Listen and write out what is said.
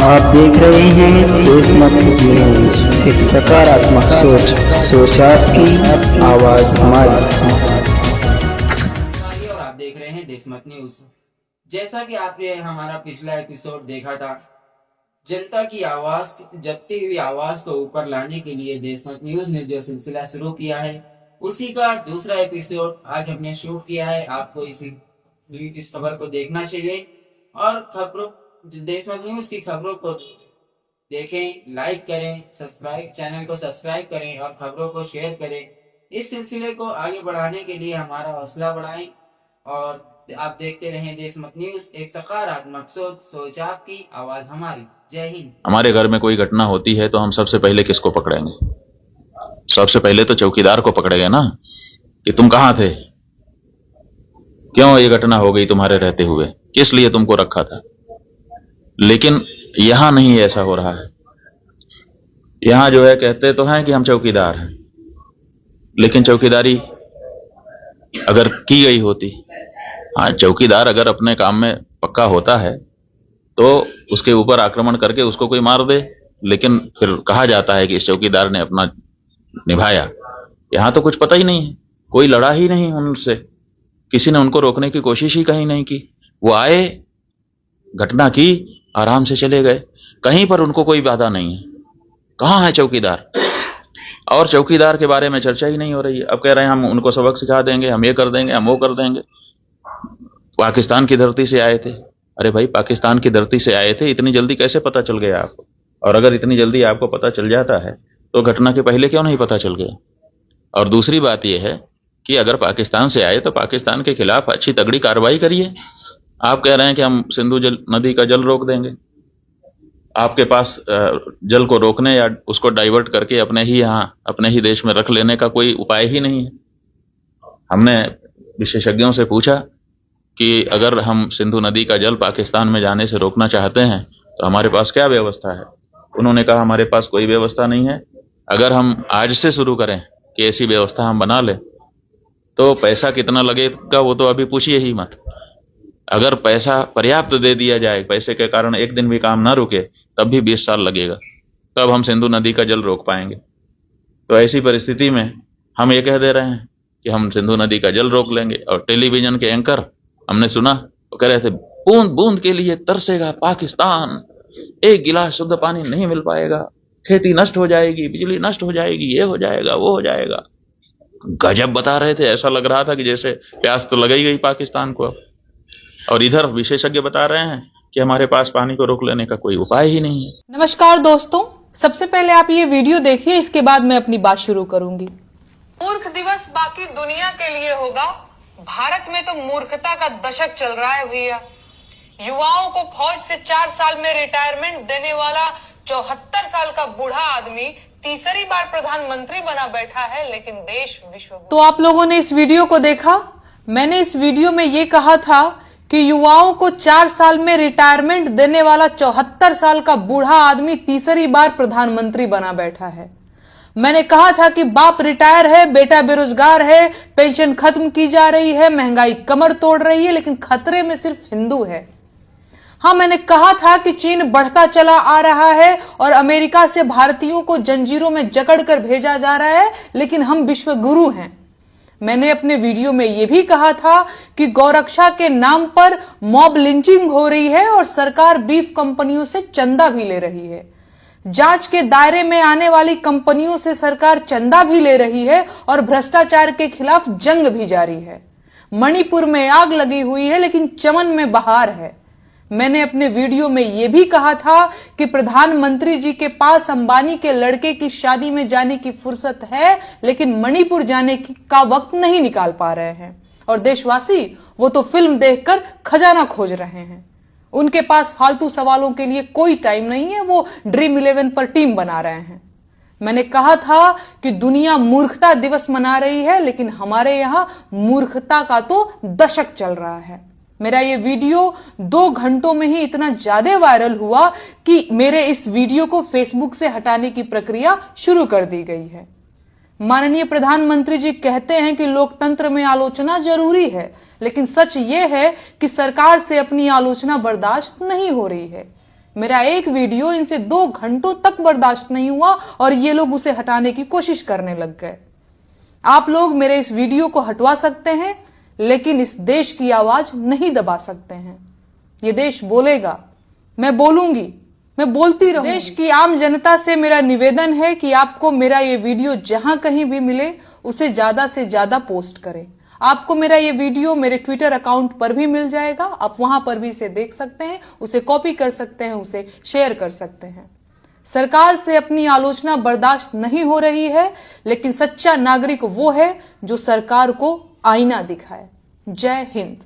आप देख रहे हैं देशमत न्यूज, एक सकारात्मक सोच, सोच आपकी, आवाज हमारी। और आप देख रहे हैं देशमत न्यूज। जैसा कि आपने हमारा पिछला एपिसोड देखा था, जनता की आवाज, जगती हुई आवाज को ऊपर लाने के लिए देशमत न्यूज ने जो सिलसिला शुरू किया है, उसी का दूसरा एपिसोड आज हमने शूट किया है। आपको इस खबर को देखना चाहिए और खबरों, देशमत न्यूज की खबरों को देखें, लाइक करें, चैनल को सब्सक्राइब करें और खबरों को शेयर करें। इस सिलसिले को आगे बढ़ाने के लिए हमारा हौसला बढ़ाएं और आप देखते रहें देशमत न्यूज, एक सकारात्मक सोच, सोच आपकी, आवाज हमारी। जय हिंद। हमारे घर में कोई घटना होती है तो हम सबसे पहले किसको पकड़ेंगे? सबसे पहले तो चौकीदार को पकड़ेंगे ना, कि तुम कहां थे, क्यों ये घटना हो गई तुम्हारे रहते हुए, किस लिए तुमको रखा था। लेकिन यहां नहीं ऐसा हो रहा है। यहां जो है कहते तो हैं कि हम चौकीदार हैं, लेकिन चौकीदारी अगर की गई होती, हाँ, चौकीदार अगर अपने काम में पक्का होता है तो उसके ऊपर आक्रमण करके उसको कोई मार दे, लेकिन फिर कहा जाता है कि इस चौकीदार ने अपना निभाया। यहां तो कुछ पता ही नहीं है, कोई लड़ा ही नहीं उनसे, किसी ने उनको रोकने की कोशिश ही कहीं नहीं की। वो आए, घटना की, आराम से चले गए, कहीं पर उनको कोई बाधा नहीं है। कहां है चौकीदार? और चौकीदार के बारे में चर्चा ही नहीं हो रही है। अब कह रहे हैं हम उनको सबक सिखा देंगे, हम ये कर देंगे, हम वो कर देंगे। पाकिस्तान की धरती से आए थे। अरे भाई, पाकिस्तान की धरती से आए थे, इतनी जल्दी कैसे पता चल गया आपको? और अगर इतनी जल्दी आपको पता चल जाता है तो घटना के पहले क्यों नहीं पता चल गया? और दूसरी बात यह है कि अगर पाकिस्तान से आए तो पाकिस्तान के खिलाफ अच्छी तगड़ी कार्रवाई करिए। आप कह रहे हैं कि हम सिंधु नदी का जल रोक देंगे। आपके पास जल को रोकने या उसको डाइवर्ट करके अपने ही यहाँ, अपने ही देश में रख लेने का कोई उपाय ही नहीं है। हमने विशेषज्ञों से पूछा कि अगर हम सिंधु नदी का जल पाकिस्तान में जाने से रोकना चाहते हैं तो हमारे पास क्या व्यवस्था है? उन्होंने कहा हमारे पास कोई व्यवस्था नहीं है। अगर हम आज से शुरू करें कि ऐसी व्यवस्था हम बना लें तो पैसा कितना लगेगा वो तो अभी पूछिए ही मत। अगर पैसा पर्याप्त दे दिया जाए, पैसे के कारण एक दिन भी काम ना रुके, तब भी 20 साल लगेगा, तब हम सिंधु नदी का जल रोक पाएंगे। तो ऐसी परिस्थिति में हम ये कह दे रहे हैं कि हम सिंधु नदी का जल रोक लेंगे। और टेलीविजन के एंकर हमने सुना, वो कह रहे थे बूंद बूंद के लिए तरसेगा पाकिस्तान, एक गिलास शुद्ध पानी नहीं मिल पाएगा, खेती नष्ट हो जाएगी, बिजली नष्ट हो जाएगी, ये हो जाएगा, वो हो जाएगा। गजब बता रहे थे, ऐसा लग रहा था कि जैसे प्यास तो लग ही गई पाकिस्तान को। और इधर विशेषज्ञ बता रहे हैं कि हमारे पास पानी को रोक लेने का कोई उपाय ही नहीं है। नमस्कार दोस्तों, सबसे पहले आप ये वीडियो देखिए, इसके बाद मैं अपनी बात शुरू करूंगी। मूर्ख दिवस बाकी दुनिया के लिए होगा, भारत में तो मूर्खता का दशक चल रहा है भैया। युवाओं को फौज से 4 साल में रिटायरमेंट देने वाला 74 साल का बूढ़ा आदमी तीसरी बार प्रधानमंत्री बना बैठा है, लेकिन देश विश्व। तो आप लोगों ने इस वीडियो को देखा। मैंने इस वीडियो में ये कहा था कि युवाओं को 4 साल में रिटायरमेंट देने वाला 74 साल का बूढ़ा आदमी तीसरी बार प्रधानमंत्री बना बैठा है। मैंने कहा था कि बाप रिटायर है, बेटा बेरोजगार है, पेंशन खत्म की जा रही है, महंगाई कमर तोड़ रही है, लेकिन खतरे में सिर्फ हिंदू है। हाँ, मैंने कहा था कि चीन बढ़ता चला आ रहा है और अमेरिका से भारतीयों को जंजीरों में जकड़कर भेजा जा रहा है, लेकिन हम विश्व गुरु हैं। मैंने अपने वीडियो में यह भी कहा था कि गौरक्षा के नाम पर मॉब लिंचिंग हो रही है और सरकार बीफ कंपनियों से चंदा भी ले रही है। जांच के दायरे में आने वाली कंपनियों से सरकार चंदा भी ले रही है और भ्रष्टाचार के खिलाफ जंग भी जारी है। मणिपुर में आग लगी हुई है, लेकिन चमन में बहार है। मैंने अपने वीडियो में यह भी कहा था कि प्रधानमंत्री जी के पास अंबानी के लड़के की शादी में जाने की फुर्सत है, लेकिन मणिपुर जाने का वक्त नहीं निकाल पा रहे हैं। और देशवासी वो तो फिल्म देखकर खजाना खोज रहे हैं। उनके पास फालतू सवालों के लिए कोई टाइम नहीं है, वो ड्रीम 11 पर टीम बना रहे हैं। मैंने कहा था कि दुनिया मूर्खता दिवस मना रही है, लेकिन हमारे यहां मूर्खता का तो दशक चल रहा है। मेरा ये वीडियो 2 घंटों में ही इतना ज्यादा वायरल हुआ कि मेरे इस वीडियो को फेसबुक से हटाने की प्रक्रिया शुरू कर दी गई है। माननीय प्रधानमंत्री जी कहते हैं कि लोकतंत्र में आलोचना जरूरी है, लेकिन सच ये है कि सरकार से अपनी आलोचना बर्दाश्त नहीं हो रही है। मेरा एक वीडियो इनसे 2 घंटों तक बर्दाश्त नहीं हुआ और ये लोग उसे हटाने की कोशिश करने लग गए। आप लोग मेरे इस वीडियो को हटवा सकते हैं, लेकिन इस देश की आवाज नहीं दबा सकते हैं। ये देश बोलेगा, मैं बोलूंगी, मैं बोलती रहूंगी। देश की आम जनता से मेरा निवेदन है कि आपको मेरा ये वीडियो जहां कहीं भी मिले उसे ज्यादा से ज्यादा पोस्ट करें। आपको मेरा ये वीडियो मेरे ट्विटर अकाउंट पर भी मिल जाएगा, आप वहां पर भी इसे देख सकते हैं, उसे कॉपी कर सकते हैं, उसे शेयर कर सकते हैं। सरकार से अपनी आलोचना बर्दाश्त नहीं हो रही है, लेकिन सच्चा नागरिक वो है जो सरकार को आईना दिखाए। जय हिंद।